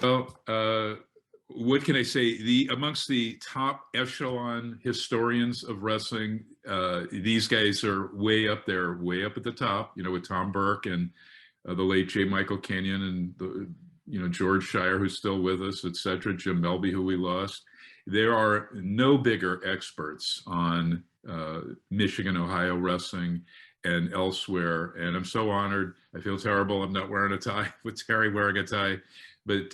Well, what can I say? Amongst the top echelon historians of wrestling, these guys are way up there, way up at the top. With Tom Burke and the late J. Michael Kenyon and George Shire, who's still with us, etc. Jim Melby, who we lost. There are no bigger experts on Michigan, Ohio wrestling and elsewhere. And I'm so honored. I feel terrible I'm not wearing a tie with Terry wearing a tie. But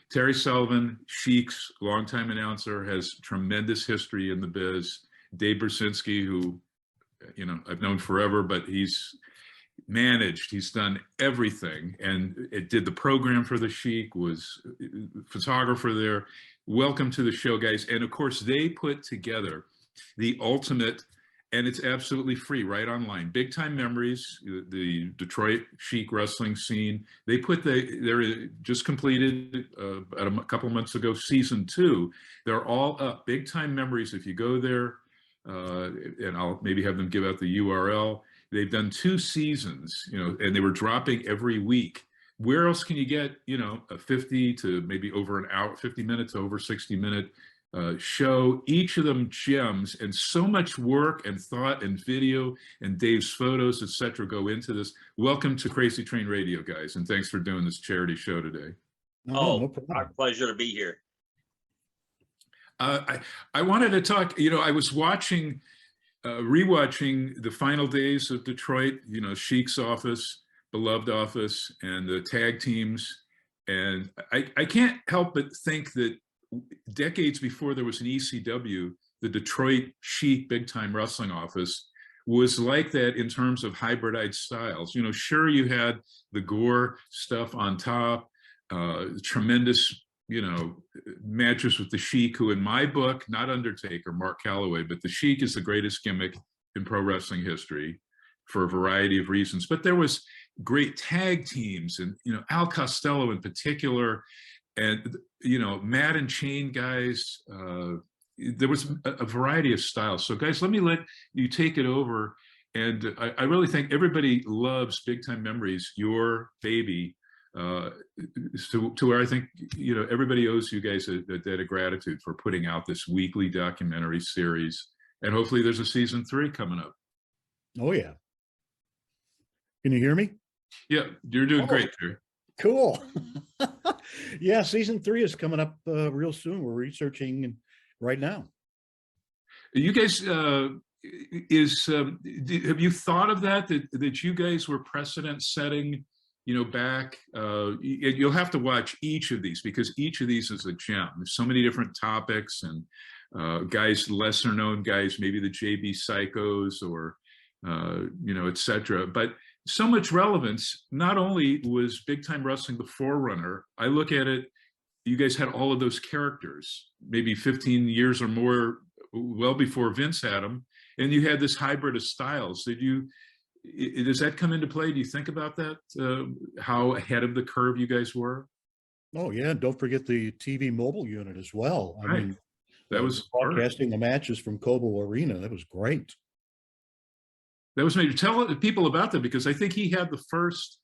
Terry Sullivan, Sheik's longtime announcer, has tremendous history in the biz. Dave Brzezinski, who, I've known forever, but he's done everything, and it did the program for the Sheik, was photographer there. Welcome to the show, guys. And of course, they put together the ultimate, and it's absolutely free right online, Big Time Memories, the Detroit Sheik wrestling scene. They they're just completed a couple months ago, season 2. They're all up, Big Time Memories. If you go there, and I'll maybe have them give out the URL. They've done 2 seasons, and they were dropping every week. Where else can you get, a 50 to maybe over an hour, 50 minutes, over 60-minute show, each of them gems, and so much work and thought and video and Dave's photos, etc. go into this. Welcome to Crazy Train Radio, guys, and thanks for doing this charity show today. No problem. Our pleasure to be here. I wanted to talk, I was watching, rewatching the final days of Detroit, Sheik's office, beloved office, and the tag teams. And I can't help but think that decades before there was an ECW, the Detroit Sheik Big Time Wrestling office was like that in terms of hybridized styles. Sure, you had the gore stuff on top, tremendous, matches with the Sheik, who in my book, not Undertaker, Mark Calloway, but the Sheik is the greatest gimmick in pro wrestling history for a variety of reasons. But there was great tag teams, and Al Costello in particular, and Matt and Chain guys. There was a variety of styles. So guys, let me let you take it over. And I really think everybody loves Big Time Memories, your baby, to where I think everybody owes you guys a debt of gratitude for putting out this weekly documentary series. And hopefully there's a season 3 coming up. Oh yeah. Can you hear me? Yeah, you're doing great, Terry. Cool. Yeah, season 3 is coming up real soon. We're researching right now. You guys, have you thought of that you guys were precedent setting, back? You'll have to watch each of these, because each of these is a gem. There's so many different topics, and guys, lesser known guys, maybe the JB Psychos or, etc. But so much relevance. Not only was Big Time Wrestling the forerunner, I look at it, you guys had all of those characters, maybe 15 years or more, well before Vince had them, and you had this hybrid of styles. Does that come into play? Do you think about that? How ahead of the curve you guys were? Oh yeah, and don't forget the TV mobile unit as well. I mean, that was broadcasting the matches from Cobo Arena. That was great. That was major. Tell people about that, because I think he had the first,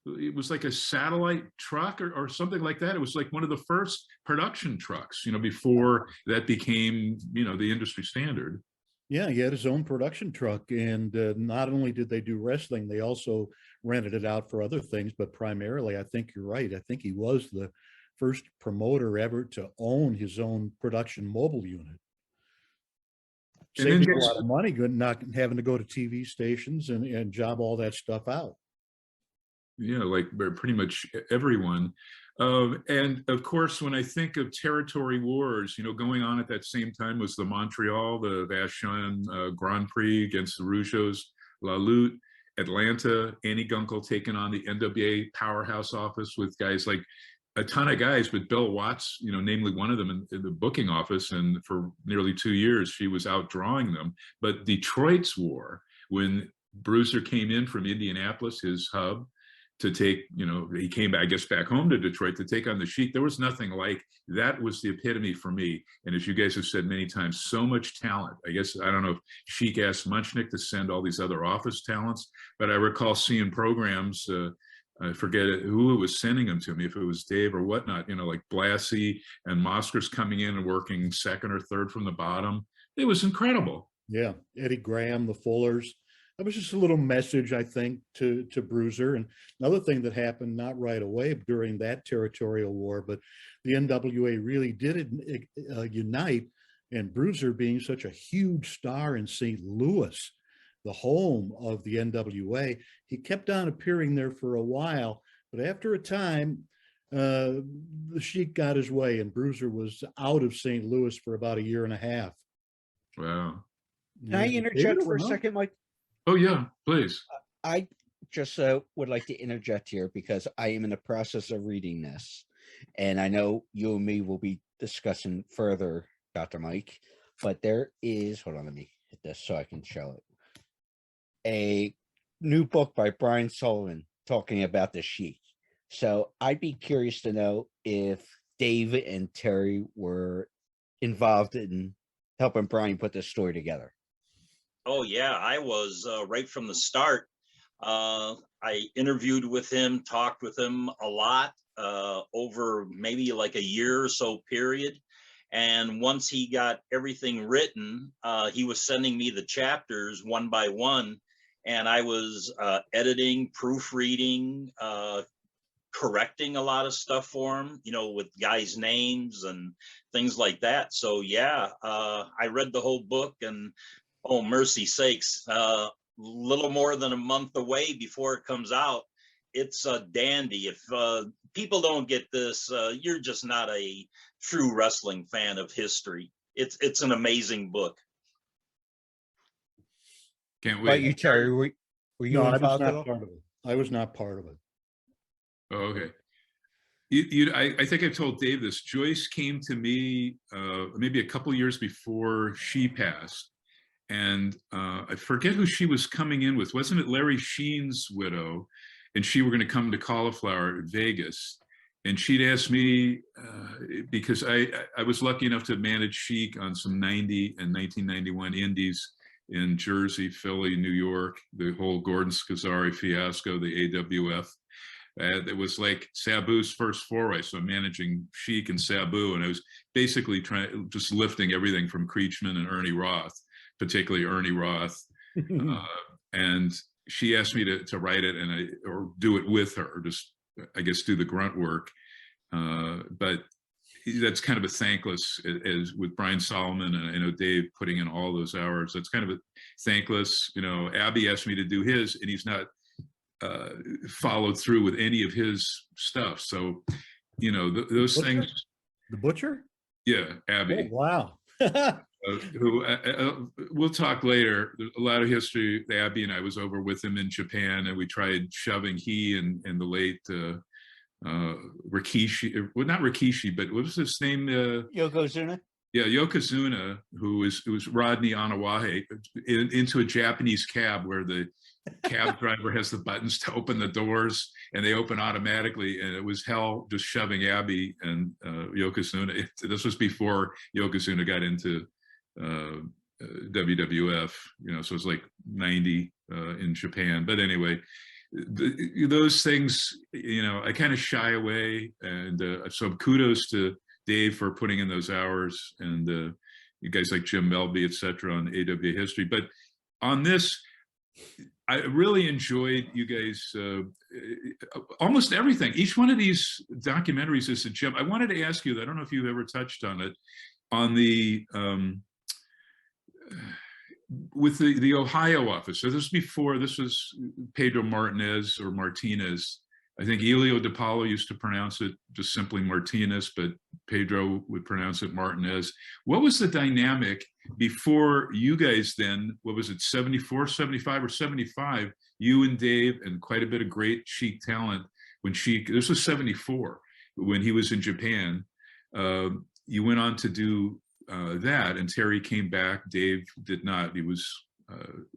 it was like a satellite truck or something like that. It was like one of the first production trucks, before that became, the industry standard. Yeah, he had his own production truck, and not only did they do wrestling, they also rented it out for other things, but primarily, I think you're right. I think he was the first promoter ever to own his own production mobile unit. Saved a lot of money, not having to go to TV stations and job all that stuff out. Yeah, like pretty much everyone. And of course, when I think of territory wars, going on at that same time was the Montreal, the Vachon Grand Prix against the Rougeaus, La Lutte, Atlanta, Annie Gunkel taking on the NWA powerhouse office with guys like a ton of guys, but Bill Watts, namely one of them in the booking office. And for nearly 2 years, she was outdrawing them. But Detroit's war, when Bruiser came in from Indianapolis, his hub, to take, he came, I guess, back home to Detroit to take on the Sheik. There was nothing like that. Was the epitome for me. And as you guys have said many times, so much talent. I guess, I don't know if Sheik asked Munchnick to send all these other office talents, but I recall seeing programs I forget who was sending them to me, if it was Dave or whatnot, you know, like Blassie and Mosker's coming in and working second or third from the bottom. It was incredible. Yeah, Eddie Graham, the Fullers. That was just a little message, I think, to Bruiser. And another thing that happened not right away during that territorial war, but the NWA really did unite. And Bruiser, being such a huge star in St. Louis, the home of the NWA, he kept on appearing there for a while. But after a time, the Sheik got his way, and Bruiser was out of St. Louis for about a year and a half. Wow. Can I interject for a second, Mike? Oh yeah, please. I just would like to interject here because I am in the process of reading this, and I know you and me will be discussing further, Dr. Mike, but there is, hold on, let me hit this so I can show it. A new book by Brian Sullivan talking about the Sheik. So I'd be curious to know if Dave and Terry were involved in helping Brian put this story together. Oh yeah, I was right from the start. I interviewed with him, talked with him a lot over maybe like a year or so period. And once he got everything written, he was sending me the chapters one by one. And I was editing, proofreading, correcting a lot of stuff for him, you know, with guys' names and things like that. So yeah, I read the whole book, and oh, mercy sakes, little more than a month away before it comes out. It's a dandy. If people don't get this, you're just not a true wrestling fan of history. It's an amazing book. Can't But wait. you, Terry, were you No, I was involved at not all? part of it. I was not part of it. Oh, okay. I think I told Dave this. Joyce came to me maybe a couple years before she passed, and I forget who she was coming in with. Wasn't it Larry Sheen's widow? And she were going to come to Cauliflower at Vegas, and she'd asked me because I was lucky enough to manage Sheik on some 90 and 1991 indies in Jersey, Philly, New York, the whole Gordon Scazzari fiasco, the AWF. It was like Sabu's first foray. So I'm managing Sheik and Sabu, and I was basically just lifting everything from Creechman and Ernie Roth, particularly Ernie Roth. And she asked me to write it or do it with her, or just, I guess, do the grunt work. But that's kind of a thankless, as with Brian Solomon, and I know Dave putting in all those hours. That's kind of a thankless. You know, Abby asked me to do his, and he's not followed through with any of his stuff. So, you know, those Butcher? things. The Butcher? Yeah, Abby. Oh, wow. Who we'll talk later. There's a lot of history. Abby and I was over with him in Japan, and we tried shoving he and the late Rikishi, well, not Rikishi, but what was his name? Yokozuna? Yeah, Yokozuna, who was Rodney Anawahe, into a Japanese cab where the cab driver has the buttons to open the doors, and they open automatically. And it was hell just shoving Abby and Yokozuna. This was before Yokozuna got into WWF, you know, so it was like 90 in Japan. But anyway, those things, you know, I kind of shy away. And so kudos to Dave for putting in those hours, and you guys like Jim Melby, et cetera, on AWA history. But on this, I really enjoyed you guys, almost everything. Each one of these documentaries is a gem. I wanted to ask you, I don't know if you've ever touched on it, on the, with the Ohio office. So this was Pedro Martinez or Martinez. I think Elio DePaulo used to pronounce it just simply Martinez, but Pedro would pronounce it Martinez. What was the dynamic before you guys then, what was it, 74, 75, or 75, you and Dave and quite a bit of great Sheik talent when Sheik, this was 74, when he was in Japan, you went on to do that, and Terry came back, Dave did not. He was,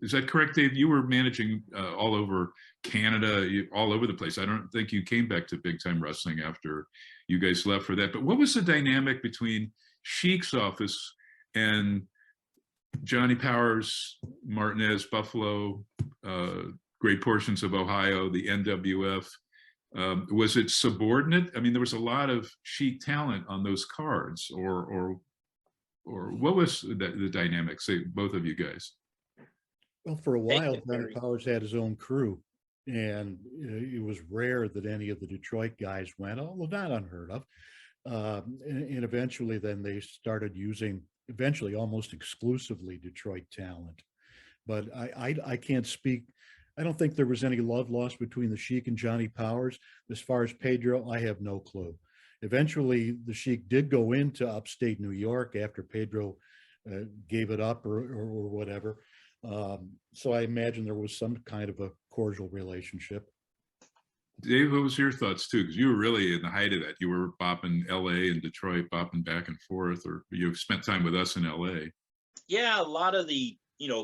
is that correct, Dave? You were managing all over Canada, all over the place. I don't think you came back to big time wrestling after you guys left for that. But what was the dynamic between Sheik's office and Johnny Powers, Martinez, Buffalo, great portions of Ohio, the NWF? Was it subordinate? I mean, there was a lot of Sheik talent on those cards, or what was the dynamic? Say, both of you guys. Well, for a Thank while, you, Johnny Terry. Powers had his own crew, and it was rare that any of the Detroit guys went, although not unheard of. And eventually, then they started using, eventually, almost exclusively Detroit talent. But I can't speak. I don't think there was any love lost between the Sheik and Johnny Powers. As far as Pedro, I have no clue. Eventually, the Sheik did go into upstate New York after Pedro gave it up or whatever. So I imagine there was some kind of a cordial relationship. Dave, what was your thoughts too? Because you were really in the height of that. You were bopping LA and Detroit, bopping back and forth, or you've spent time with us in LA. Yeah, a lot of the,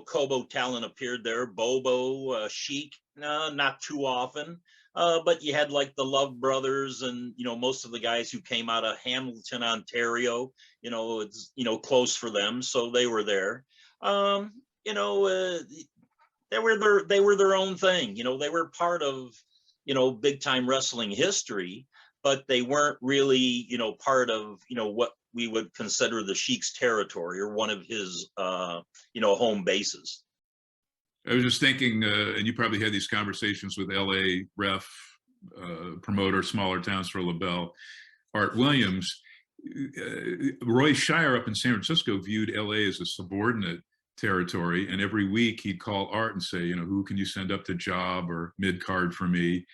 Kobo talent appeared there. Bobo, Chic, no, not too often. But you had like the Love Brothers and, most of the guys who came out of Hamilton, Ontario, it's, close for them. So they were there. They were their own thing. They were part of, big time wrestling history, but they weren't really, part of, what we would consider the Sheik's territory or one of his, home bases. I was just thinking, and you probably had these conversations with LA ref, promoter, smaller towns for LaBelle, Art Williams. Roy Shire up in San Francisco viewed LA as a subordinate territory, and every week he'd call Art and say, who can you send up to job or mid card for me?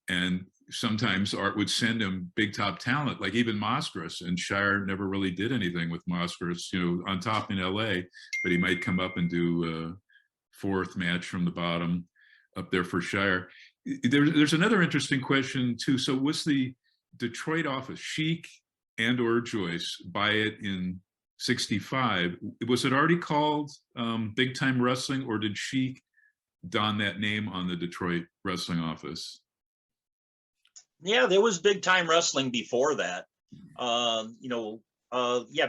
And sometimes Art would send him big top talent, like even Moskris, and Shire never really did anything with Moskris, on top in LA, but he might come up and do fourth match from the bottom up there for Shire. There's another interesting question too. So was the Detroit office, Sheik and or Joyce, buy it in 65, was it already called Big Time Wrestling, or did Sheik don that name on the Detroit wrestling office? Yeah, there was Big Time Wrestling before that.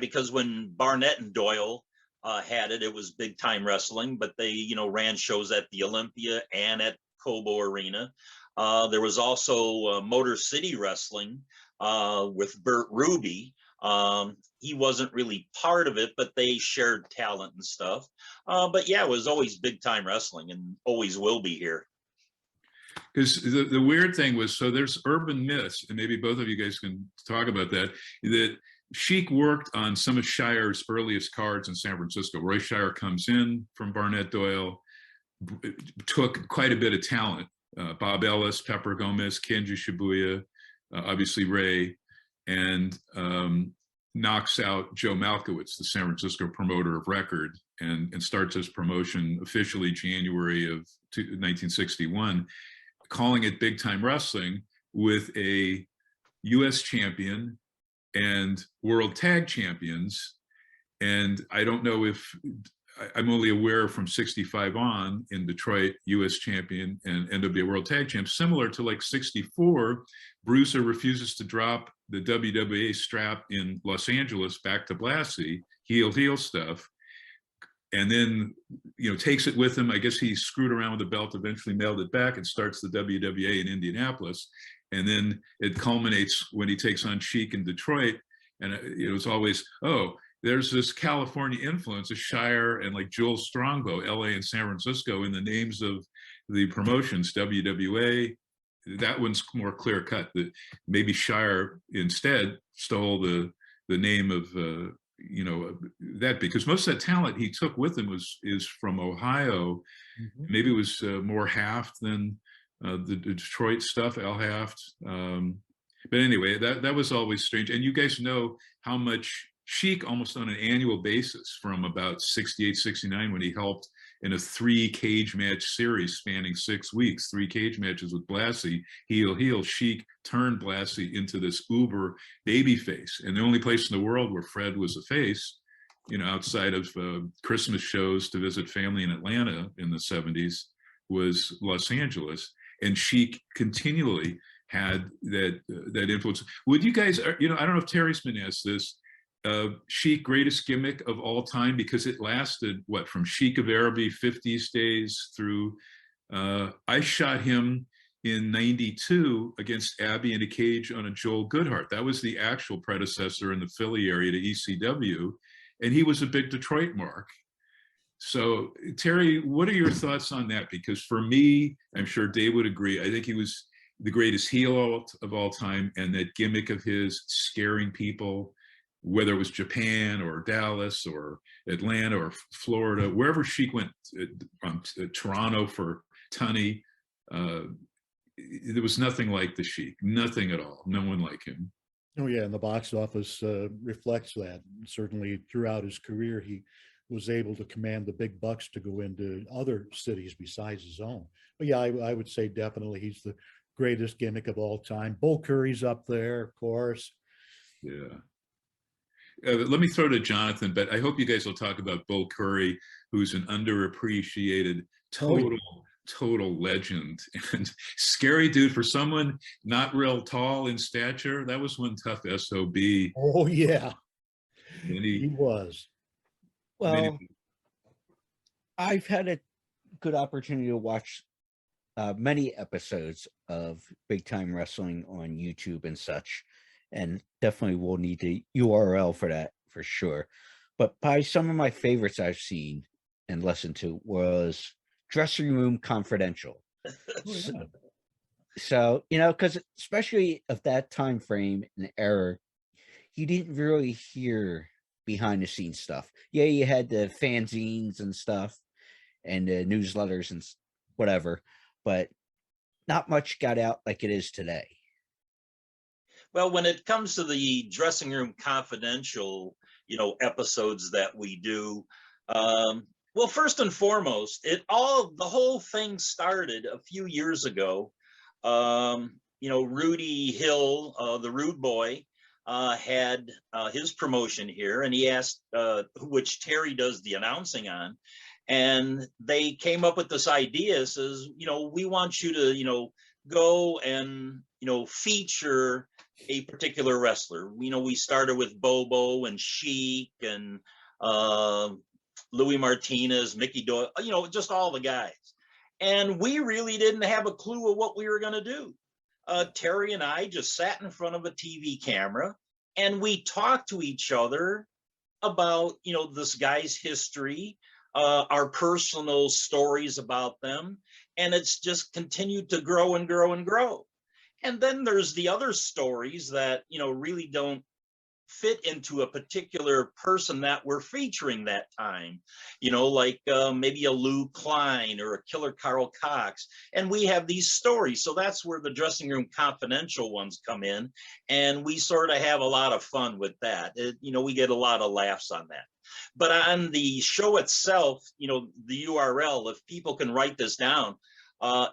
Because when Barnett and Doyle had it, it was Big Time Wrestling, but they, ran shows at the Olympia and at Cobo Arena. There was also Motor City Wrestling with Bert Ruby. He wasn't really part of it, but they shared talent and stuff. But yeah, it was always Big Time Wrestling and always will be here. Because the weird thing was, so there's urban myths, and maybe both of you guys can talk about that Sheik worked on some of Shire's earliest cards in San Francisco. Roy Shire comes in from Barnett Doyle, took quite a bit of talent. Bob Ellis, Pepper Gomez, Kenji Shibuya, obviously Ray, and knocks out Joe Malkowitz, the San Francisco promoter of record, and starts his promotion officially January of 1961, calling it Big Time Wrestling, with a US champion and world tag champions. And I don't know if, I'm only aware from 65 on in Detroit, US champion and NWA world tag champ, similar to like 64, Bruiser refuses to drop the WWA strap in Los Angeles back to Blassie, heel stuff. And then, takes it with him. I guess he screwed around with the belt, eventually mailed it back, and starts the WWA in Indianapolis. And then it culminates when he takes on Sheik in Detroit. And it was always, oh, there's this California influence of Shire and like Joel Strongbow, LA and San Francisco, in the names of the promotions, WWA. That one's more clear cut, that maybe Shire instead stole the name of, that, because most of that talent he took with him is from Ohio. Mm-hmm. Maybe it was more Haft than the Detroit stuff, Al Haft. But anyway, that was always strange. And you guys know how much Sheik, almost on an annual basis from about 68, 69, when he helped in a 3 cage match series spanning 6 weeks, 3 cage matches with Blassie, heel, Sheik turned Blassie into this uber baby face. And the only place in the world where Fred was a face, outside of Christmas shows to visit family in Atlanta in the 70s, was Los Angeles. And Sheik continually had that influence. Would you guys, I don't know if Terry's been asked this, Sheik greatest gimmick of all time, because it lasted from Sheik of Araby 50s days through, I shot him in 92 against Abby in a Cage on a Joel Goodhart. That was the actual predecessor in the Philly area to ECW. And he was a big Detroit mark. So, Terry, what are your thoughts on that? Because for me, I'm sure Dave would agree, I think he was the greatest heel of all time. And that gimmick of his scaring people, whether it was Japan or Dallas or Atlanta or Florida, wherever Sheik went, Toronto for Tunney, there was nothing like the Sheik, nothing at all. No one like him. Oh yeah, and the box office reflects that. Certainly throughout his career, he was able to command the big bucks to go into other cities besides his own. But yeah, I would say definitely he's the greatest gimmick of all time. Bull Curry's up there, of course. Yeah. Let me throw to Jonathan, but I hope you guys will talk about Bull Curry, who's an underappreciated total legend and scary dude for someone not real tall in stature. That was one tough SOB. Oh yeah, And he was. Well, I've had a good opportunity to watch many episodes of Big Time Wrestling on YouTube and such, and definitely will need the URL for that for sure. But by some of my favorites I've seen and listened to was Dressing Room Confidential. So, you know, because especially of that time frame and era, you didn't really hear behind the scenes stuff. Yeah, you had the fanzines and stuff and the newsletters and whatever, but not much got out like it is today. Well, when it comes to the Dressing Room Confidential, episodes that we do, well, first and foremost, the whole thing started a few years ago. Rudy Hill, the Rude Boy, had his promotion here, and he asked, which Terry does the announcing on, and they came up with this idea, says, we want you to, go and, feature a particular wrestler. We started with Bobo and Sheik and Louis Martinez, Mickey Doyle, just all the guys. And we really didn't have a clue of what we were going to do. Terry and I just sat in front of a TV camera and we talked to each other about, this guy's history, our personal stories about them. And it's just continued to grow and grow and grow. And then there's the other stories that, really don't fit into a particular person that we're featuring that time, like maybe a Lou Klein or a Killer Carl Cox. And we have these stories. So that's where the Dressing Room Confidential ones come in. And we sort of have a lot of fun with that. We get a lot of laughs on that. But on the show itself, the URL, if people can write this down,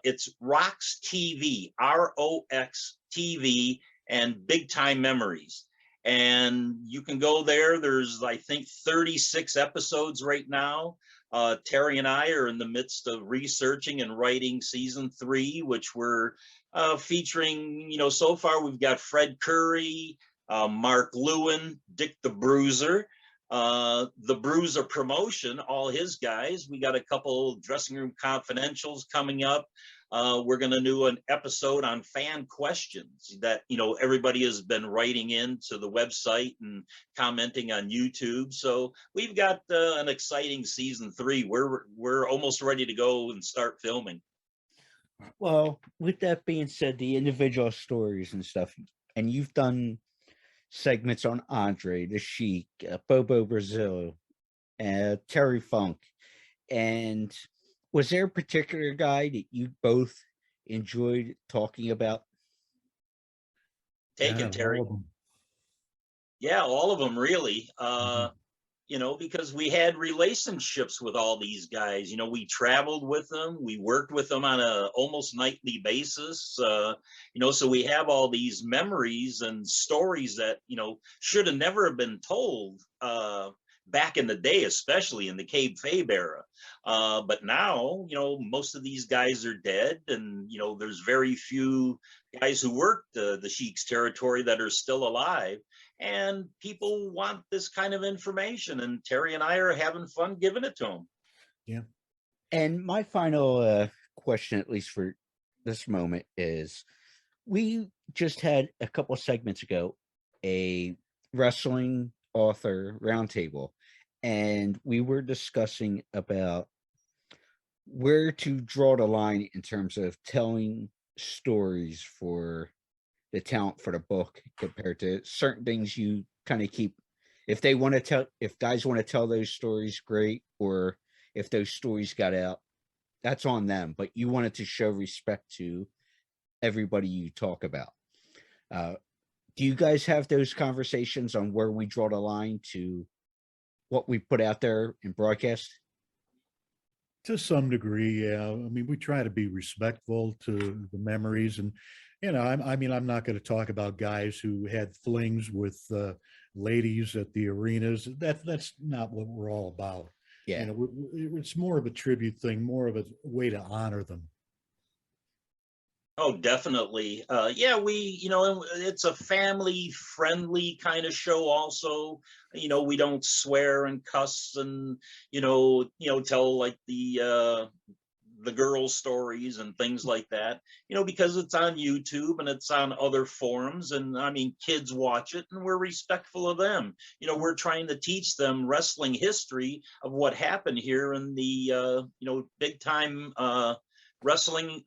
it's Rox TV, ROX TV, and Big Time Memories. And you can go there. There's, I think, 36 episodes right now. Terry and I are in the midst of researching and writing season 3, which we're featuring, so far we've got Fred Curry, Mark Lewin, Dick the Bruiser, the Bruiser promotion, all his guys. We got a couple Dressing Room Confidentials coming up. We're going to do an episode on fan questions that, everybody has been writing into the website and commenting on YouTube. So we've got an exciting season 3. We're almost ready to go and start filming. Well, with that being said, the individual stories and stuff, and you've done segments on Andre, the Sheik, Bobo Brazil, Terry Funk, and was there a particular guy that you both enjoyed talking about? Take it, Terry. Yeah, all of them, really. Because we had relationships with all these guys. We traveled with them. We worked with them on a almost nightly basis. So we have all these memories and stories that, should have never have been told back in the day, especially in the kayfabe era. But now, most of these guys are dead, and, there's very few guys who worked the Sheik's territory that are still alive. And people want this kind of information, and Terry and I are having fun giving it to them. Yeah. And my final question, at least for this moment is we just had a couple segments ago a wrestling author roundtable, and we were discussing about where to draw the line in terms of telling stories for the talent for the book compared to certain things you kind of keep. If they want to tell, if guys want to tell those stories, great. Or if those stories got out, that's on them. But you wanted to show respect to everybody you talk about. Do you guys have those conversations on where we draw the line to what we put out there in broadcast? To some degree, yeah. I mean, we try to be respectful to the memories, and I mean, I'm not going to talk about guys who had flings with ladies at the arenas. That's not what we're all about. Yeah. It's more of a tribute thing, more of a way to honor them. Oh, definitely. Yeah, it's a family friendly kind of show also. We don't swear and cuss and, tell like the girl stories and things like that, because it's on YouTube and it's on other forums. And I mean, kids watch it and we're respectful of them. We're trying to teach them wrestling history of what happened here in the, big time wrestling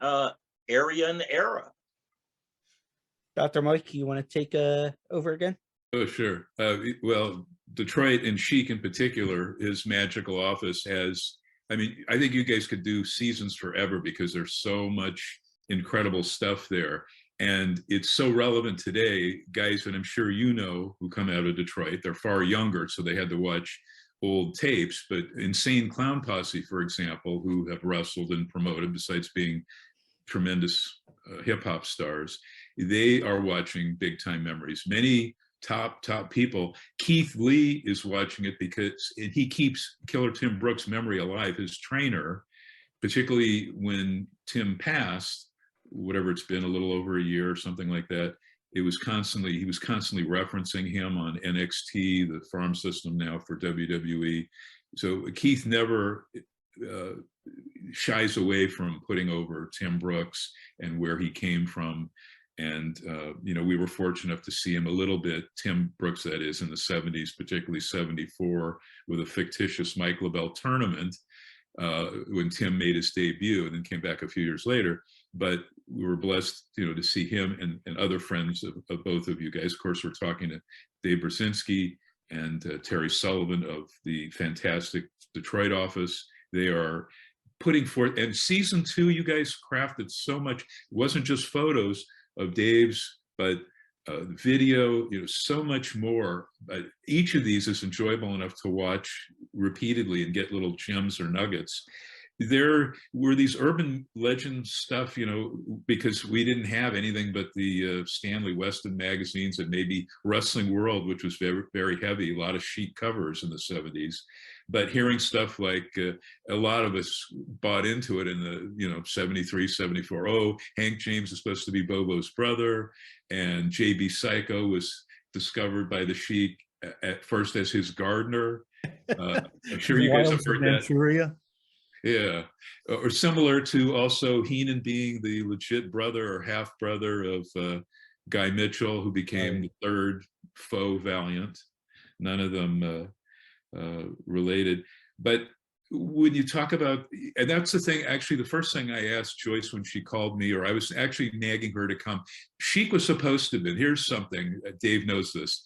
area and era. Dr. Mike, you want to take over again? Oh, sure. Well, Detroit and Chic in particular, his magical office has, I mean, I think you guys could do seasons forever because there's so much incredible stuff there. And it's so relevant today, guys, and I'm sure who come out of Detroit, they're far younger, so they had to watch old tapes, but Insane Clown Posse, for example, who have wrestled and promoted besides being tremendous hip hop stars, they are watching Big Time Memories. Many top people. Keith Lee is watching it because he keeps Killer Tim Brooks' memory alive. His trainer, particularly when Tim passed, whatever it's been, a little over a year or something like that, he was constantly referencing him on NXT, the farm system now for WWE. So Keith never shies away from putting over Tim Brooks and where he came from. And, we were fortunate enough to see him a little bit, Tim Brooks, that is, in the 70s, particularly 74, with a fictitious Mike LaBelle tournament when Tim made his debut and then came back a few years later. But we were blessed, to see him and other friends of both of you guys. Of course, we're talking to Dave Brzezinski and Terry Sullivan of the fantastic Detroit office. They are putting forth, and season 2, you guys crafted so much. It wasn't just photos of Dave's, but video, so much more. But each of these is enjoyable enough to watch repeatedly and get little gems or nuggets. There were these urban legend stuff, because we didn't have anything but the Stanley Weston magazines and maybe Wrestling World, which was very, very heavy, a lot of Chic covers in the 70s. But hearing stuff like a lot of us bought into it in the, 73, 74. Oh, Hank James is supposed to be Bobo's brother. And JB Psycho was discovered by the Chic at first as his gardener. I'm sure you guys have heard that. Yeah, or similar to also Heenan being the legit brother or half brother of Guy Mitchell, who became the third faux Valiant. None of them related. But when you talk about, and that's the thing, actually, the first thing I asked Joyce when she called me, or I was actually nagging her to come, Chic was supposed to have been, here's something, Dave knows this.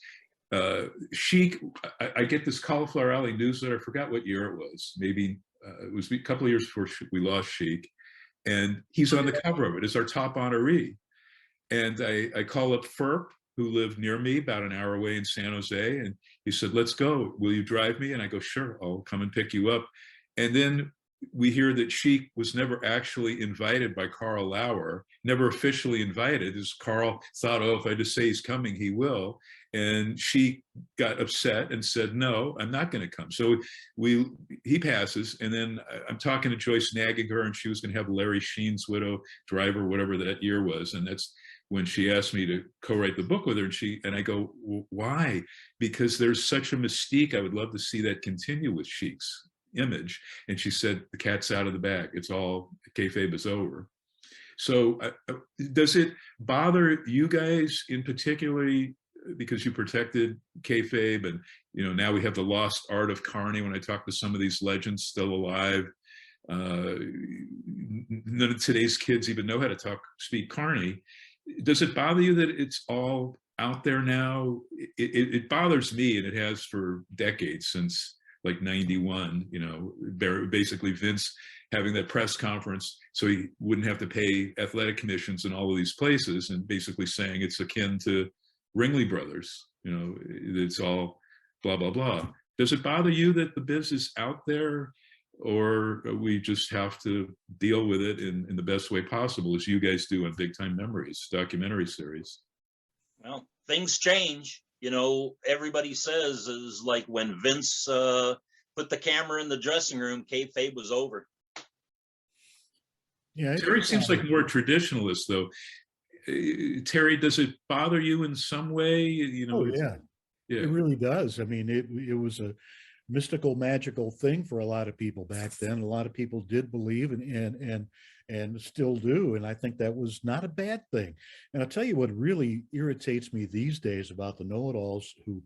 Chic, I get this Cauliflower Alley newsletter, I forgot what year it was, maybe it was a couple of years before we lost Chic, and he's on the cover of it as our top honoree. And I call up Ferp, who lived near me about an hour away in San Jose, and he said, let's go, will you drive me? And I go, sure, I'll come and pick you up. And then we hear that Chic was never actually invited by Carl Lauer, never officially invited, as Carl thought, oh, if I just say he's coming, he will. And she got upset and said, no, I'm not going to come. So he passes. And then I'm talking to Joyce, nagging her, and she was going to have Larry Sheen's widow drive her, whatever that year was. And that's when she asked me to co-write the book with her. And I go, well, why? Because there's such a mystique. I would love to see that continue with Chic's image. And she said, the cat's out of the bag. It's all, kayfabe is over. So does it bother you guys in particularly because you protected kayfabe, and now we have the lost art of Carney? When I talk to some of these legends still alive, none of today's kids even know how to speak Carney. Does it bother you that it's all out there now? It bothers me, and it has for decades, since like 91, basically Vince having that press conference so he wouldn't have to pay athletic commissions in all of these places, and basically saying it's akin to Ringley Brothers, it's all blah, blah, blah. Does it bother you that the biz is out there, or we just have to deal with it in the best way possible, as you guys do on Big Time Memories documentary series? Well, things change. Everybody says is like when Vince put the camera in the dressing room, kayfabe was over. Yeah, Terry seems like more traditionalist, though. Terry, does it bother you in some way? Oh yeah, yeah. it really does. I mean, it was a mystical, magical thing for a lot of people back then. A lot of people did believe and still do, and I think that was not a bad thing. And I'll tell you what really irritates me these days about the know-it-alls who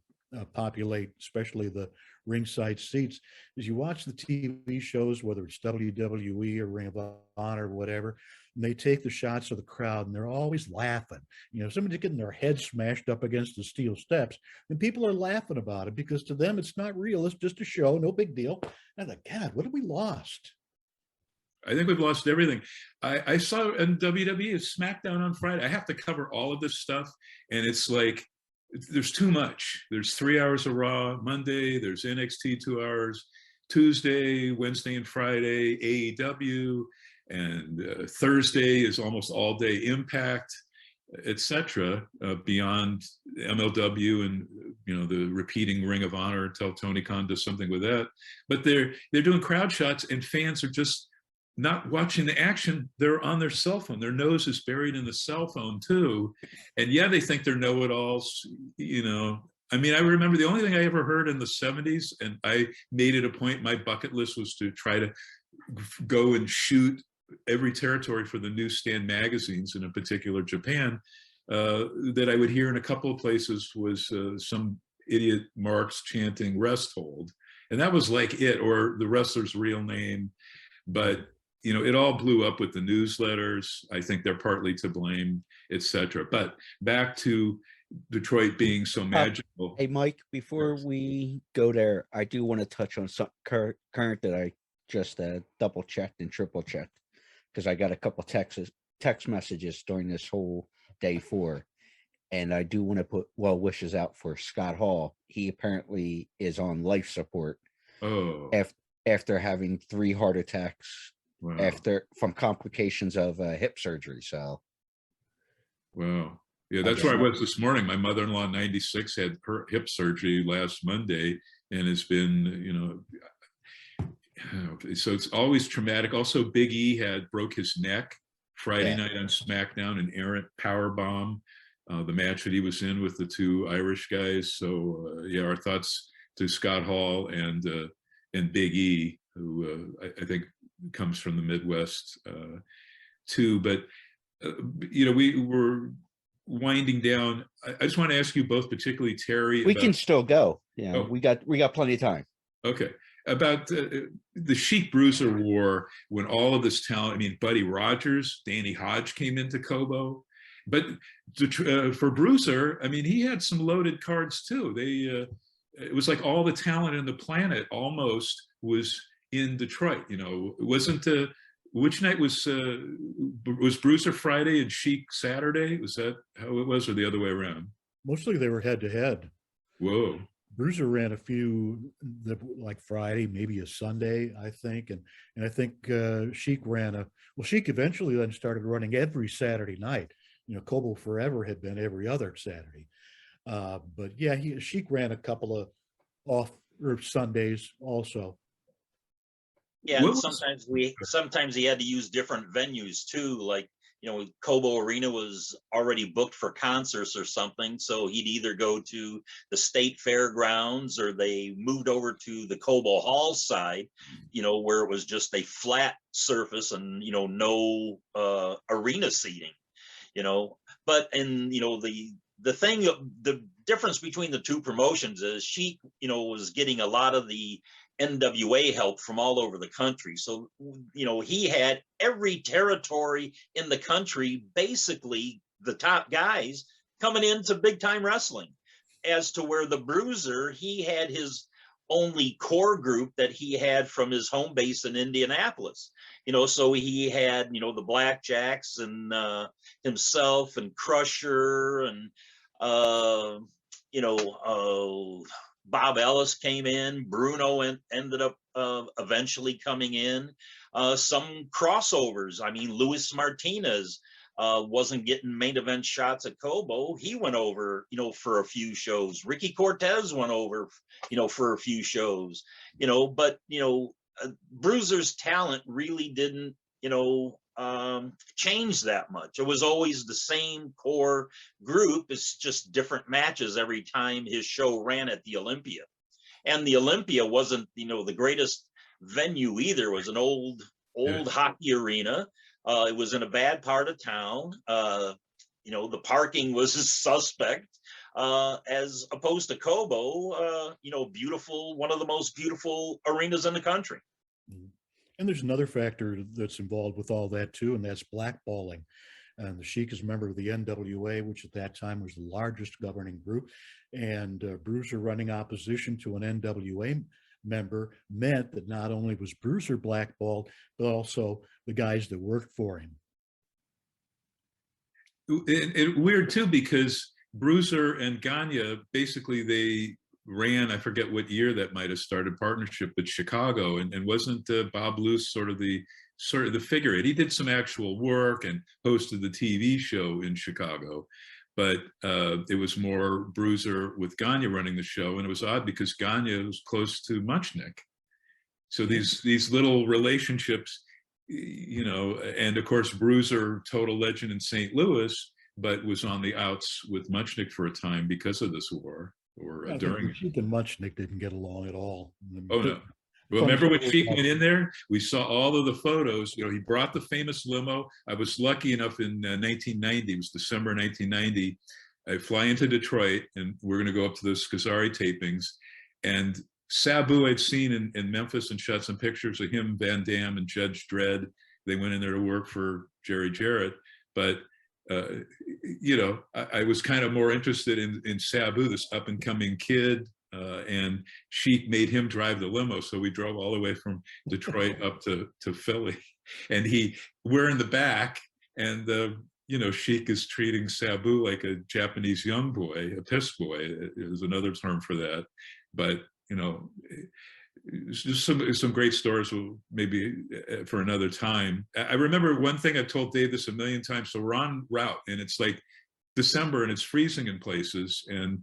populate, especially the ringside seats, is you watch the TV shows, whether it's WWE or Ring of Honor or whatever, and they take the shots of the crowd and they're always laughing. Somebody's getting their head smashed up against the steel steps, and people are laughing about it because to them it's not real. It's just a show, no big deal. And I thought, God, what have we lost? I think we've lost everything. I saw in WWE SmackDown on Friday. I have to cover all of this stuff, and it's like there's too much. There's 3 hours of Raw Monday. There's NXT 2 hours Tuesday, Wednesday, and Friday AEW, and Thursday is almost all day Impact, etc. Beyond MLW and the repeating Ring of Honor until Tony Khan does something with that. But they're doing crowd shots, and fans are just not watching the action. They're on their cell phone. Their nose is buried in the cell phone too. And yeah, they think they're know-it-alls. I mean, I remember the only thing I ever heard in the 70s, and I made it a point, my bucket list was to try to go and shoot every territory for the newsstand magazines, and in particular Japan, that I would hear in a couple of places was some idiot marks chanting "rest hold," and that was like it, or the wrestler's real name. But it all blew up with the newsletters. I think they're partly to blame, etc. But back to Detroit being so magical. Hey, Mike, before we go there, I do want to touch on some current that I just double checked and triple checked, because I got a couple text messages during this whole day 4. And I do want to put well wishes out for Scott Hall. He apparently is on life support after having 3 heart attacks. Wow. From complications of hip surgery. So, wow, yeah, that's where I was this morning. My mother-in-law, 96, had her hip surgery last Monday, and has been, so it's always traumatic. Also, Big E broke his neck Friday night on SmackDown, an errant power bomb, the match that he was in with the 2 Irish guys. So yeah, our thoughts to Scott Hall and Big E, who I think comes from the Midwest too. But we were winding down. I just want to ask you both, particularly Terry. We can still go. Yeah, we got plenty of time. Okay, about the Sheik Bruiser War, when all of this talent. I mean, Buddy Rogers, Danny Hodge came into Kobo, but for Bruiser, I mean, he had some loaded cards too. It was like all the talent in the planet almost was in Detroit. It wasn't which night was Bruiser Friday and Sheik Saturday? Was that how it was, or the other way around? Mostly they were head to head. Whoa. Bruiser ran a few like Friday, maybe a Sunday, I think, and I think Sheik Sheik eventually then started running every Saturday night. Kobo forever had been every other Saturday, but yeah, Sheik ran a couple of off or Sundays also. Yeah, and sometimes he had to use different venues too. Like Cobo Arena was already booked for concerts or something. So he'd either go to the state fairgrounds or they moved over to the Cobo Hall side, where it was just a flat surface and, no arena seating, but, and, the difference between the two promotions is Sheik, was getting a lot of the NWA help from all over the country. So, he had every territory in the country, basically the top guys coming into big time wrestling. As to where the Bruiser, he had his only core group that he had from his home base in Indianapolis. So he had, the Blackjacks and himself and Crusher and, Bob Ellis came in, Bruno ended up eventually coming in. Some crossovers. I mean, Luis Martinez wasn't getting main event shots at Cobo. He went over, for a few shows. Ricky Cortez went over, for a few shows, but, Bruiser's talent really didn't, change that much. It was always the same core group. It's just different matches every time his show ran at the Olympia. And the Olympia wasn't, the greatest venue either. It was an old hockey arena. It was in a bad part of town. The parking was suspect, as opposed to Cobo, beautiful, one of the most beautiful arenas in the country. And there's another factor that's involved with all that too, and that's blackballing. And the Sheik is a member of the NWA, which at that time was the largest governing group. And Bruiser running opposition to an NWA member meant that not only was Bruiser blackballed, but also the guys that worked for him. And weird too, because Bruiser and Gagne, basically they ran, I forget what year that might have started partnership, but Chicago, and wasn't Bob Luce sort of the figurehead? He did some actual work and hosted the TV show in Chicago, but it was more Bruiser with Gagne running the show. And it was odd because Gagne was close to Muchnick. So these little relationships, and of course, Bruiser, total legend in St. Louis, but was on the outs with Muchnick for a time because of this war. Or during Sheik and Muchnick didn't get along at all. Oh no. Well, remember when Sheik went in there? We saw all of the photos. He brought the famous limo. I was lucky enough in 1990, it was December 1990. I fly into Detroit and we're going to go up to the Scazzari tapings. And Sabu I'd seen in Memphis and shot some pictures of him, Van Dam, and Judge Dredd. They went in there to work for Jerry Jarrett. But I was kind of more interested in Sabu, this up and coming kid, and Sheik made him drive the limo. So we drove all the way from Detroit up to Philly, and we're in the back, and Sheik is treating Sabu like a Japanese young boy, a piss boy is another term for that. But just some great stories, maybe for another time. I remember one thing, I've told Dave this a million times. So we're en route and it's like December and it's freezing in places. And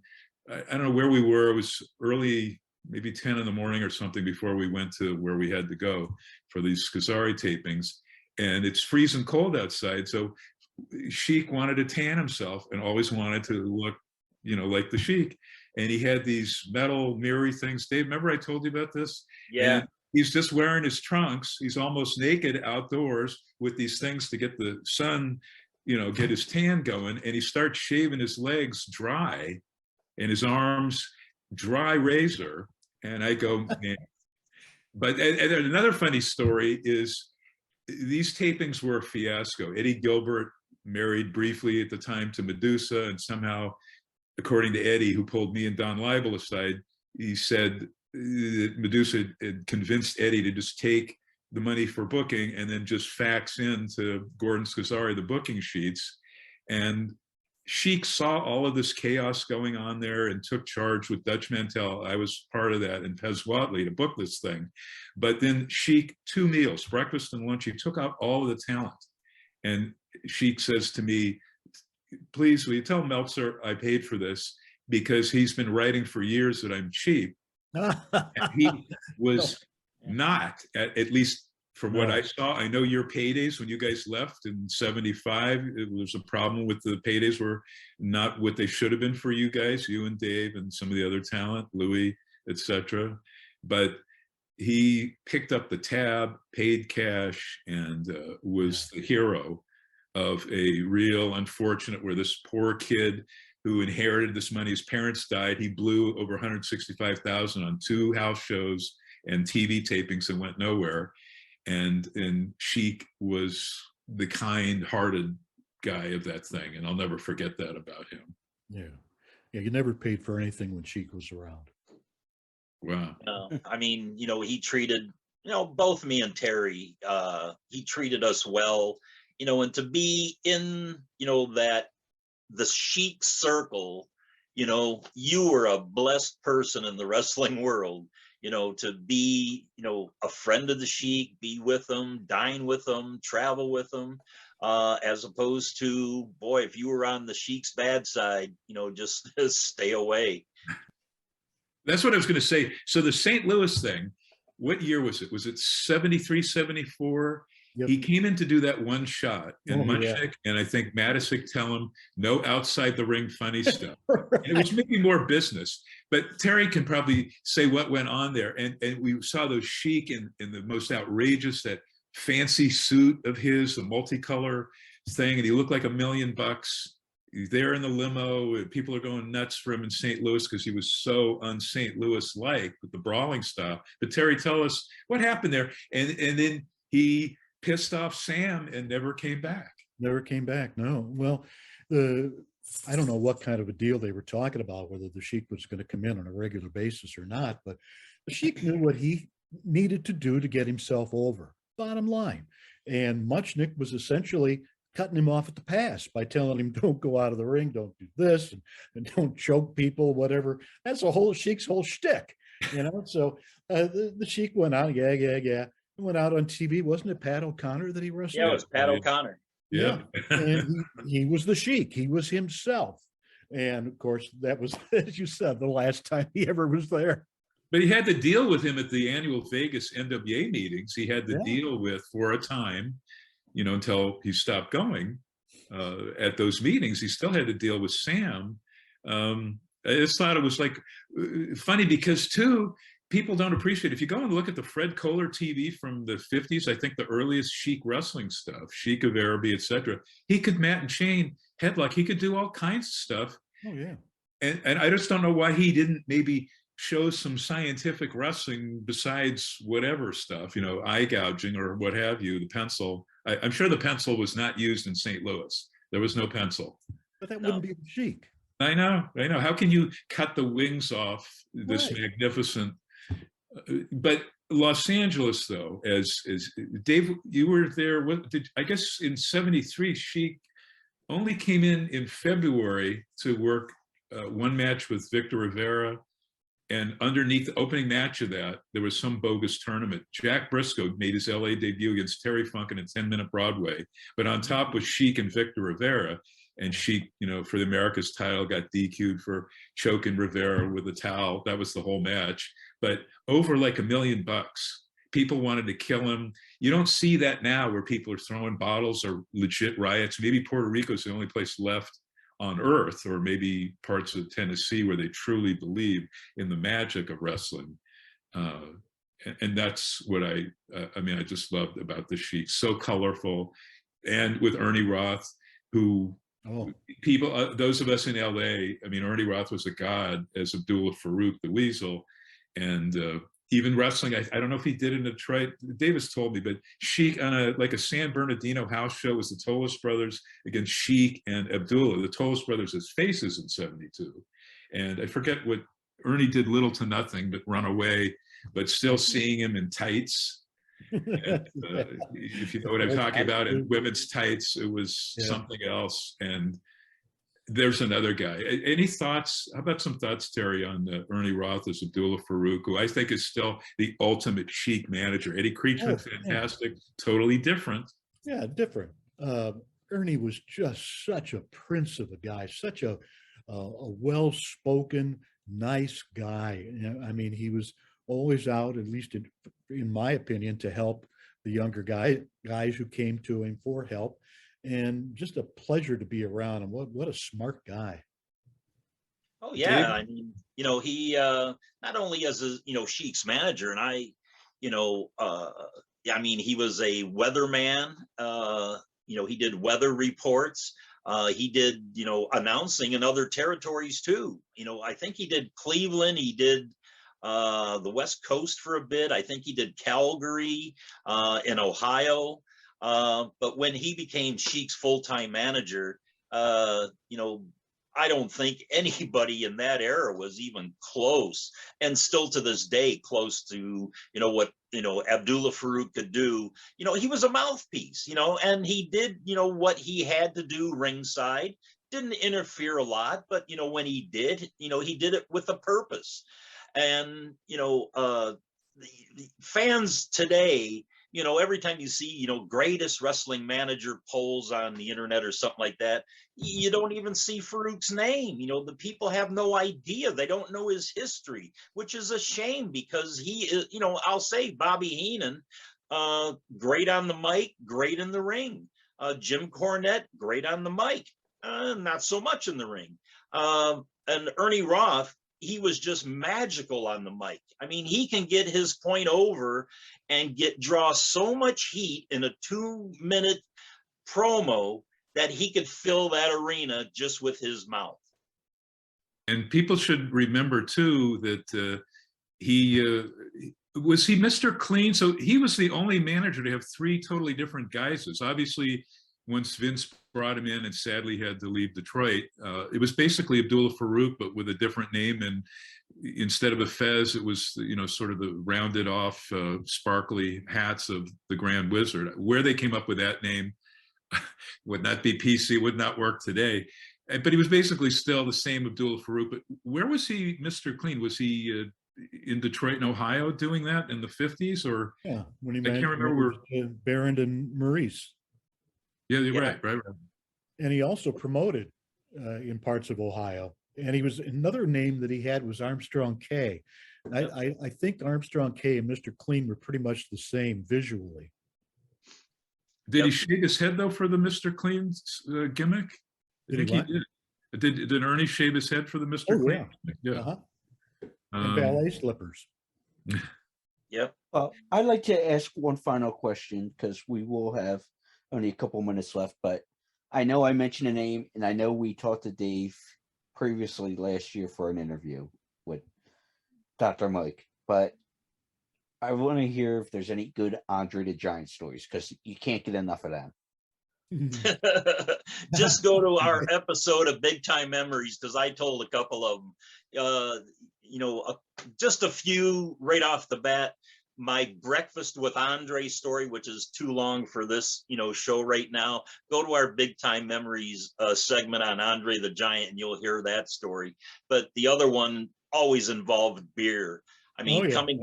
I don't know where we were. It was early, maybe 10 in the morning or something before we went to where we had to go for these Scazzari tapings. And it's freezing cold outside. So Sheik wanted to tan himself and always wanted to look, like the Sheik. And he had these metal mirror things. Dave, remember I told you about this? Yeah. And he's just wearing his trunks. He's almost naked outdoors with these things to get the sun, get his tan going. And he starts shaving his legs dry and his arms dry razor. And I go, man. But and another funny story is these tapings were a fiasco. Eddie Gilbert married briefly at the time to Medusa, and somehow, according to Eddie, who pulled me and Don Leibel aside, he said that Medusa had convinced Eddie to just take the money for booking and then just fax in to Gordon Scazzari the booking sheets. And Sheik saw all of this chaos going on there and took charge with Dutch Mantell. I was part of that, and Pez Watley to book this thing. But then Sheik, 2 meals, breakfast and lunch, he took out all of the talent. And Sheik says to me, please, will you tell Meltzer I paid for this, because he's been writing for years that I'm cheap. And he was not, at least from what No. I saw, I know your paydays when you guys left in '75, it was a problem with the paydays were not what they should have been for you guys, you and Dave and some of the other talent, Louis, etc. But he picked up the tab, paid cash, and was the hero of a real unfortunate where this poor kid who inherited this money, his parents died, he blew over 165,000 on 2 house shows and TV tapings and went nowhere. And Sheik was the kind-hearted guy of that thing, and I'll never forget that about him. Yeah. Yeah, you never paid for anything when Sheik was around. Wow. I mean, he treated, both me and Terry, he treated us well, and to be in, that the Sheik circle, you were a blessed person in the wrestling world, to be, a friend of the Sheik, be with them, dine with them, travel with them, as opposed to, boy, if you were on the Sheik's bad side, just stay away. That's what I was going to say. So the St. Louis thing, what year was it? Was it 73, 74? Yep. He came in to do that one shot, and Oh, yeah. Munchak and I think Matisic tell him no outside the ring funny stuff. And it was maybe more business, but Terry can probably say what went on there. And we saw those Sheik in the most outrageous, that fancy suit of his, the multicolor thing, and he looked like $1 million. He's there in the limo, and people are going nuts for him in St. Louis because he was so un-St. Louis-like with the brawling style. But Terry, tell us what happened there. And then he pissed off Sam and never came back. Never came back. No. Well, I don't know what kind of a deal they were talking about, whether the Sheik was going to come in on a regular basis or not, but the Sheik knew what he needed to do to get himself over, bottom line. And Muchnick was essentially cutting him off at the pass by telling him, don't go out of the ring, don't do this, and don't choke people, whatever. That's a whole Sheik's whole shtick, So the Sheik went out, yeah. Went out on TV. Wasn't it Pat O'Connor that he wrestled? Yeah, it was Pat O'Connor. Yeah. And he was the Sheik. He was himself. And of course, that was, as you said, the last time he ever was there. But he had to deal with him at the annual Vegas NWA meetings. He had to deal with, for a time, until he stopped going at those meetings, he still had to deal with Sam. I just thought it was like funny because too, people don't appreciate, if you go and look at the Fred Kohler TV from the 50s, I think the earliest Sheik wrestling stuff, Sheik of Araby, etc., he could mat and chain, headlock, he could do all kinds of stuff. Oh, yeah. And I just don't know why he didn't maybe show some scientific wrestling besides whatever stuff, eye gouging or what have you, the pencil. I'm sure the pencil was not used in St. Louis. There was no pencil. But that wouldn't be the Sheik. I know. How can you cut the wings off this magnificent? But Los Angeles, though, as Dave, you were there. I guess in '73, Sheik only came in February to work one match with Victor Rivera. And underneath the opening match of that, there was some bogus tournament. Jack Briscoe made his LA debut against Terry Funk in a 10-minute Broadway. But on top was Sheik and Victor Rivera. And Sheik, for the America's title, got DQ'd for choking Rivera with a towel. That was the whole match. But over like $1 million. People wanted to kill him. You don't see that now where people are throwing bottles or legit riots. Maybe Puerto Rico is the only place left on earth, or maybe parts of Tennessee where they truly believe in the magic of wrestling. And that's what I just loved about the Sheik. So colorful. And with Ernie Roth, who people, those of us in LA, Ernie Roth was a god as Abdullah Farouk, the Weasel. And even wrestling, I don't know if he did in Detroit. Davis told me, but Sheik on a San Bernardino house show was the Tolis brothers against Sheik and Abdullah. The Tolis brothers as faces in '72, and I forget what Ernie did, little to nothing but run away. But still seeing him in tights, and, if you know what I'm talking about, in women's tights, it was something else. And there's another guy. Any thoughts? How about some thoughts, Terry, on Ernie Roth as Abdullah Farouk, who I think is still the ultimate Sheik manager? Eddie Creechman, fantastic, totally different. Yeah, different. Ernie was just such a prince of a guy, such a well-spoken, nice guy. He was always out, at least in my opinion, to help the younger guys who came to him for help, and just a pleasure to be around him. What a smart guy. Oh Dave? yeah, I mean, he not only as a Sheik's manager, and I mean, he was a weatherman. He did weather reports. He did announcing in other territories too. I think he did Cleveland. He did the West Coast for a bit. I think he did Calgary in Ohio. But when he became Sheik's full-time manager, I don't think anybody in that era was even close, and still to this day close to what Abdullah Farouk could do. He was a mouthpiece, and he did what he had to do ringside. Didn't interfere a lot, but when he did, he did it with a purpose. And the fans today, every time you see greatest wrestling manager polls on the internet or something like that, you don't even see Farouk's name. The people have no idea. They don't know his history, which is a shame, because he is, I'll say Bobby Heenan, great on the mic, great in the ring. Jim Cornette, great on the mic, not so much in the ring. And Ernie Roth, he was just magical on the mic. I mean, he can get his point over and draw so much heat in a 2-minute promo that he could fill that arena just with his mouth. And people should remember too that he was Mr. Clean. So he was the only manager to have 3 totally different guises. Obviously, once Vince brought him in and sadly had to leave Detroit, it was basically Abdullah Farouk, but with a different name. And instead of a fez, it was, sort of the rounded off, sparkly hats of the Grand Wizard. Where they came up with that name would not be PC, would not work today. But he was basically still the same Abdullah Farouk. But where was he, Mr. Clean? Was he in Detroit and Ohio doing that in the 50s? Or Yeah, when he I can't remember. Barron and Maurice. Yeah, you're Yeah. right. And he also promoted in parts of Ohio. And he was, another name that he had was Armstrong K. I think Armstrong K and Mr. Clean were pretty much the same visually. Did he shave his head though for the Mr. Clean gimmick? I think he did. Did Ernie shave his head for the Mr. Clean? Yeah. Uh-huh. And ballet slippers. Yep. I'd like to ask one final question, because we will have only a couple minutes left, but I know I mentioned a name, and I know we talked to Dave previously last year for an interview with Dr. Mike, but I want to hear if there's any good Andre the Giant stories, because you can't get enough of them. Just go to our episode of Big Time Memories, because I told a couple of them. Just a few right off the bat. My Breakfast with Andre story, which is too long for this show right now. Go to our Big Time Memories segment on Andre the Giant, and you'll hear that story. But the other one always involved beer. I mean, coming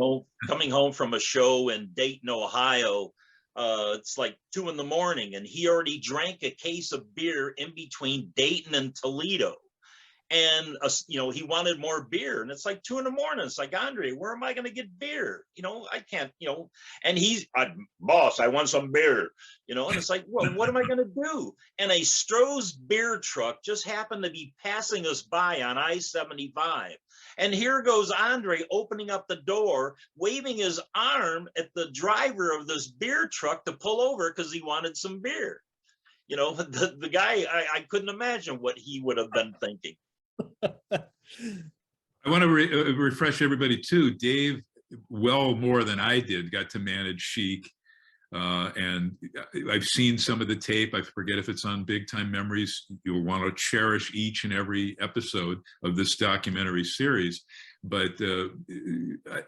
home from a show in Dayton, Ohio, it's like 2 a.m, and he already drank a case of beer in between Dayton and Toledo. And, he wanted more beer, and it's like 2 a.m. It's like, Andre, where am I going to get beer? I can't, and he's, boss, I want some beer, and it's like, well, what am I going to do? And a Stroh's beer truck just happened to be passing us by on I-75. And here goes Andre opening up the door, waving his arm at the driver of this beer truck to pull over because he wanted some beer. The guy, I couldn't imagine what he would have been thinking. I want to refresh everybody too. Dave, well more than I did, got to manage Sheik. And I've seen some of the tape. I forget if it's on Big Time Memories. You'll want to cherish each and every episode of this documentary series. But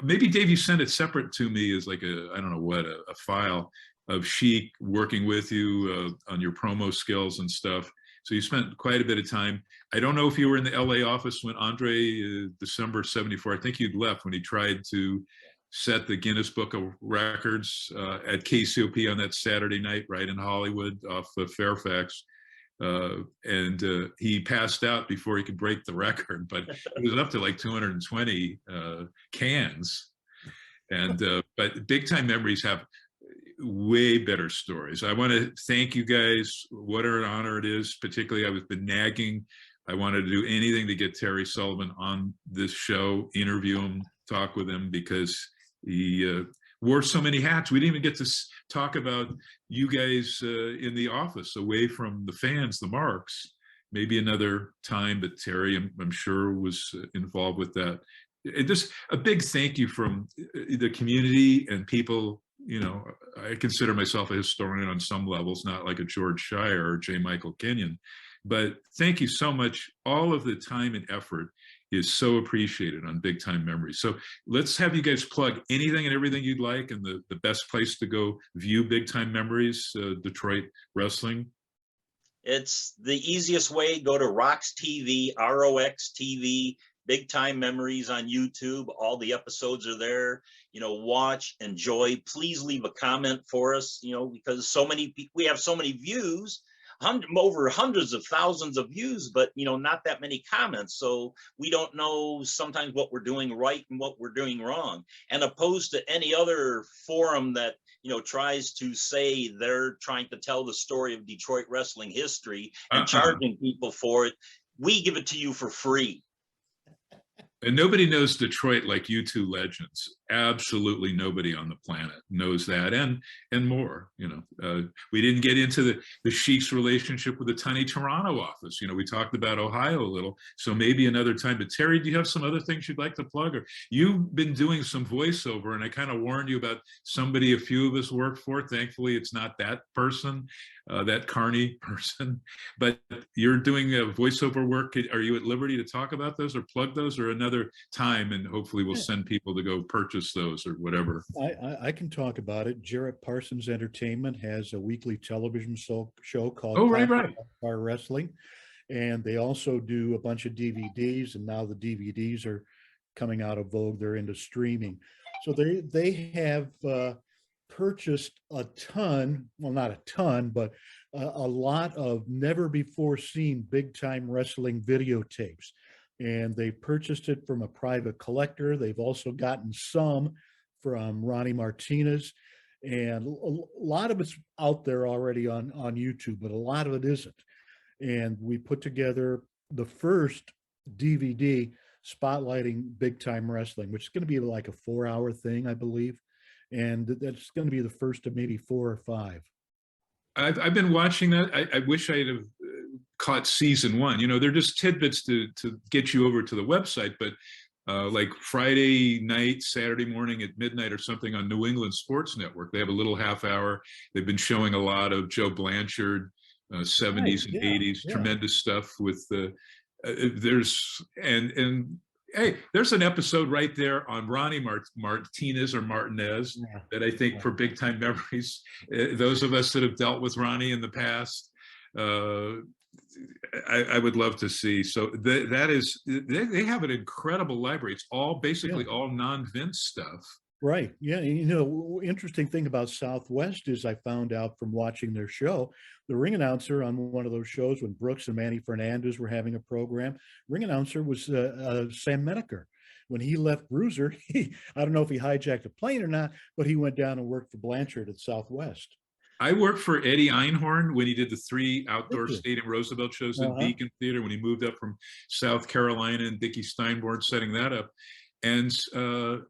maybe, Dave, you sent it separate to me as like a file of Sheik working with you on your promo skills and stuff. So you spent quite a bit of time. I don't know if you were in the LA office when Andre, December 74, I think you'd left when he tried to set the Guinness Book of Records at KCOP on that Saturday night, right in Hollywood off of Fairfax. And he passed out before he could break the record, but it was up to like 220 cans. And but Big Time Memories have way better stories. I want to thank you guys. What an honor it is. Particularly, I've been nagging. I wanted to do anything to get Terry Sullivan on this show, interview him, talk with him, because he wore so many hats. We didn't even get to talk about you guys in the office, away from the fans, the marks. Maybe another time, but Terry, I'm sure, was involved with that. And just a big thank you from the community and people. You know, I consider myself a historian on some levels, not like a George Shire or J. Michael Kenyon, but thank you so much. All of the time and effort is so appreciated on Big Time Memories. So let's have you guys plug anything and everything you'd like, and the best place to go view Big Time Memories, Detroit wrestling. It's the easiest way. Go to Rox TV, ROX TV, Big Time Memories on YouTube. All the episodes are there. You know, watch, enjoy. Please leave a comment for us, you know, because so many we have so many views, over hundreds of thousands of views, but, you know, not that many comments. So we don't know sometimes what we're doing right and what we're doing wrong. And opposed to any other forum that, you know, tries to say they're trying to tell the story of Detroit wrestling history and charging people for it, we give it to you for free. And nobody knows Detroit like you two legends. Absolutely nobody on the planet knows that, and more. You know, we didn't get into the Sheik's relationship with the tiny Toronto office. You know, we talked about Ohio a little, so maybe another time. But Terry, do you have some other things you'd like to plug? Or you've been doing some voiceover, and I kind of warned you about somebody a few of us work for. Thankfully, it's not that person, that Carney person, but you're doing voiceover work. Are you at liberty to talk about those or plug those, or another time? And hopefully we'll send people to go purchase those or whatever. I can talk about it. Jarrett Parsons Entertainment has a weekly television show called Right. Car Wrestling, and they also do a bunch of DVDs, and now the DVDs are coming out of vogue. They're into streaming, so they have purchased a ton, well, not a ton, but a lot of never before seen Big Time Wrestling videotapes. And they purchased it from a private collector. They've also gotten some from Ronnie Martinez, and a lot of it's out there already on YouTube, but a lot of it isn't. And we put together the first DVD spotlighting Big Time Wrestling, which is going to be like a 4-hour thing, I believe. And that's going to be the first of maybe 4 or 5. I've been watching that. I wish I'd have caught season 1. You know, they're just tidbits to get you over to the website, but like Friday night, Saturday morning at midnight or something on New England Sports Network, they have a little half hour. They've been showing a lot of Joe Blanchard, 70s and 80s, tremendous stuff with hey, there's an episode right there on Ronnie Martinez or Martinez that I think for Big Time Memories, those of us that have dealt with Ronnie in the past, I would love to see. So that is, they have an incredible library. It's all basically all non-Vince stuff. Right. Yeah. You know, interesting thing about Southwest is I found out from watching their show, the ring announcer on one of those shows when Brooks and Manny Fernandez were having a program, ring announcer was Sam Menaker. When he left Bruiser, I don't know if he hijacked a plane or not, but he went down and worked for Blanchard at Southwest. I worked for Eddie Einhorn when he did the 3 outdoor Stadium Roosevelt shows in Beacon Theater when he moved up from South Carolina, and Dickie Steinborn setting that up. And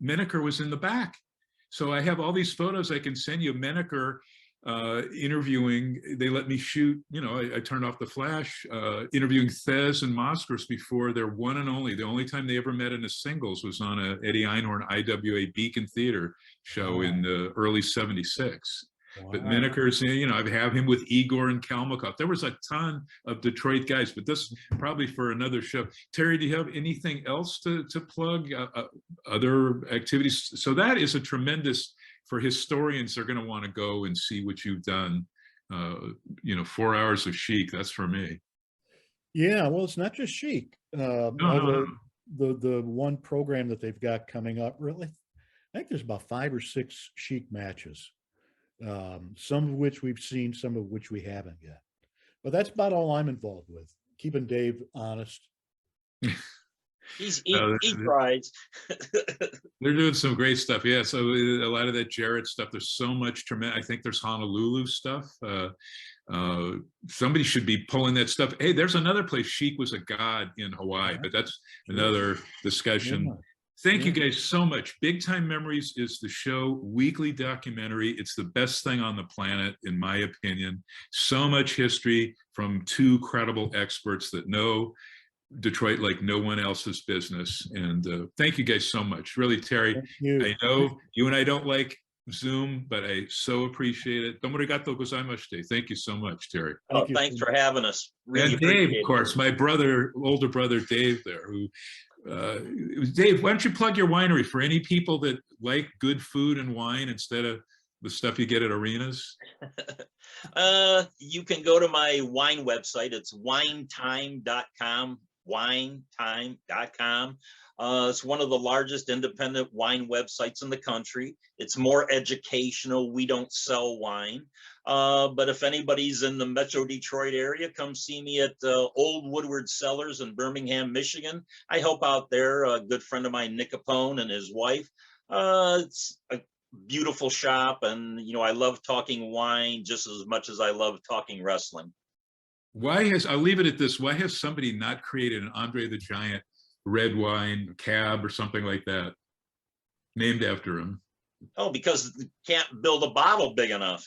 Menaker was in the back. So I have all these photos I can send you. Menaker interviewing, they let me shoot, you know, I turned off the flash, interviewing Thez and Moskowitz before their one and only, the only time they ever met in a singles was on a Eddie Einhorn IWA Beacon Theater show in early '76. But Menaker's, you know, I have him with Igor and Kalmikov. There was a ton of Detroit guys, but this probably for another show. Terry, do you have anything else to plug? Other activities? So that is a tremendous, for historians, they're going to want to go and see what you've done. You know, 4 hours of Sheik, that's for me. Yeah, well, it's not just Sheik. No. The one program that they've got coming up, really, I think there's about 5 or 6 Sheik matches. Some of which we've seen, some of which we haven't yet. But that's about all I'm involved with, keeping Dave honest. He tries. They're doing some great stuff. Yeah. So a lot of that Jarrett stuff, there's so much tremendous. I think there's Honolulu stuff. Somebody should be pulling that stuff. Hey, there's another place. Sheik was a god in Hawaii, but that's another discussion. Yeah. Thank you guys so much. Big Time Memories is the show, weekly documentary. It's the best thing on the planet, in my opinion. So much history from two credible experts that know Detroit like no one else's business. And thank you guys so much. Really, Terry, Thank you. I know you and I don't like Zoom, but I so appreciate it. Domoregato gozaimasu. Thank you so much, Terry. Oh, thanks for having us. Really And Dave, appreciate of course, my brother, older brother, Dave there, who, Dave, why don't you plug your winery for any people that like good food and wine instead of the stuff you get at arenas? You can go to my wine website. It's winetime.com, winetime.com. It's one of the largest independent wine websites in the country. It's more educational. We don't sell wine. But if anybody's in the Metro Detroit area, come see me at Old Woodward Cellars in Birmingham, Michigan. I help out there. A good friend of mine, Nick Capone, and his wife. It's a beautiful shop, and I love talking wine just as much as I love talking wrestling. I'll leave it at this. Why has somebody not created an Andre the Giant red wine cab or something like that named after him? Oh, because you can't build a bottle big enough.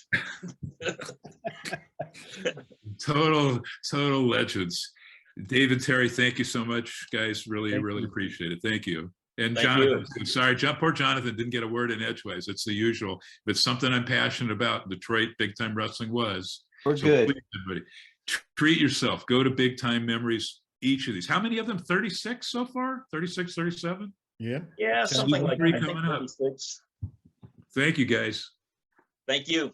Total legends. David, Terry, thank you so much, guys. Really appreciate it. Thank you. And Thank Jonathan, you. sorry, poor Jonathan didn't get a word in edgeways. It's the usual. If it's something I'm passionate about, Detroit Big Time Wrestling was. We're So good. please, everybody, treat yourself. Go to Big Time Memories, each of these. How many of them? 36 so far? 36, 37? Yeah. Yeah, something like that. I think coming up. 36. Thank you, guys. Thank you.